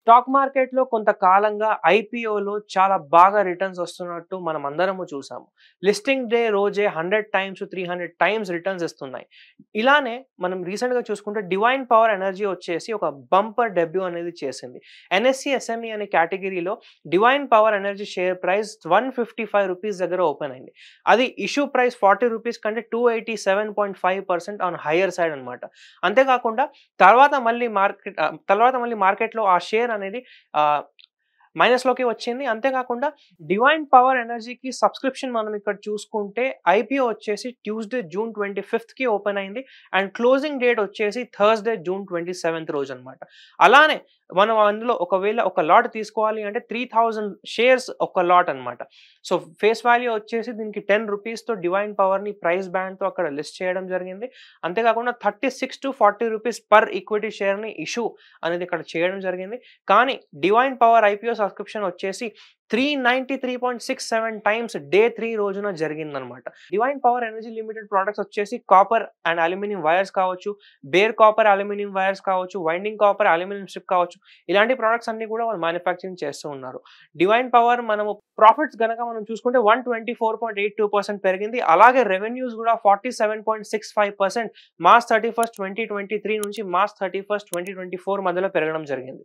Stock మార్కెట్‌లో కొంతకాలంగా ఐపీఓలో చాలా బాగా రిటర్న్స్ వస్తున్నట్టు మనమందరము చూసాము. లిస్టింగ్ డే రోజే 100 టైమ్స్, 300 టైమ్స్ రిటర్న్స్ ఇస్తున్నాయి. ఇలానే మనం రీసెంట్‌గా చూసుకుంటే డివైన్ పవర్ ఎనర్జీ వచ్చేసి ఒక బంపర్ డెబ్యూ అనేది చేసింది. ఎన్ఎస్‌సి ఎస్ఎంఈ అనే కేటగిరీలో divine power energy share price ₹155 దగ్గర ఓపెన్ అయింది. అది ఇష్యూ ప్రైస్ ₹40 కంటే 287.5% ఆన్ హైయర్ సైడ్ అన్నమాట. అంతేకాకుండా తర్వాత మళ్ళీ మార్కెట్‌లో ఆ షేర్ అనేది మైనస్‌లోకి వచ్చింది. అంతేకాకుండా డివైన్ పవర్ ఎనర్జీకి సబ్స్క్రిప్షన్ మనం ఇక్కడ చూసుకుంటే ఐపీఓ వచ్చేసి ట్యూస్‌డే జూన్ 25కి ఓపెన్ అయింది. అండ్ క్లోజింగ్ డేట్ వచ్చేసి థర్స్‌డే జూన్ 27 రోజన్నమాట. అలానే మనం అందులో ఒకవేళ ఒక లాట్ తీసుకోవాలి అంటే 3000 షేర్స్ ఒక లాట్ అన్నమాట. సో ఫేస్ వాల్యూ వచ్చేసి దీనికి ₹10తో డివైన్ పవర్‌ని ప్రైస్ బ్యాండ్‌తో అక్కడ లిస్ట్ చేయడం జరిగింది. అంతేకాకుండా ₹36-40 పర్ ఈక్విటీ షేర్‌ని ఇష్యూ అనేది ఇక్కడ చేయడం జరిగింది. కానీ డివైన్ పవర్ ఐపీఓ సబ్స్క్రిప్షన్ వచ్చేసి 393.67 టైమ్స్ డే 3 రోజున జరిగిందనమాట. Divine power energy limited products వచ్చేసి కాపర్ అండ్ అల్యూమినియం వైర్స్ కావచ్చు, బేర్ కాపర్ అల్యూమినియం వైర్స్ కావచ్చు, వైండింగ్ కాపర్ అల్యూమినియం స్ట్రిప్ కావచ్చు. ఇలాంటి ప్రొడక్ట్స్ అన్ని కూడా వాళ్ళు మ్యానుఫ్యాక్చరింగ్ చేస్తూ ఉన్నారు. డివైన్ పవర్ మనము ప్రాఫిట్స్ గనక మనం చూసుకుంటే 124.82% పెరిగింది. అలాగే రెవెన్యూస్ కూడా 47.65% మార్చ్ 31, 2023 నుంచి మార్చ్ 31, 2024 మధ్యలో పెరగడం జరిగింది.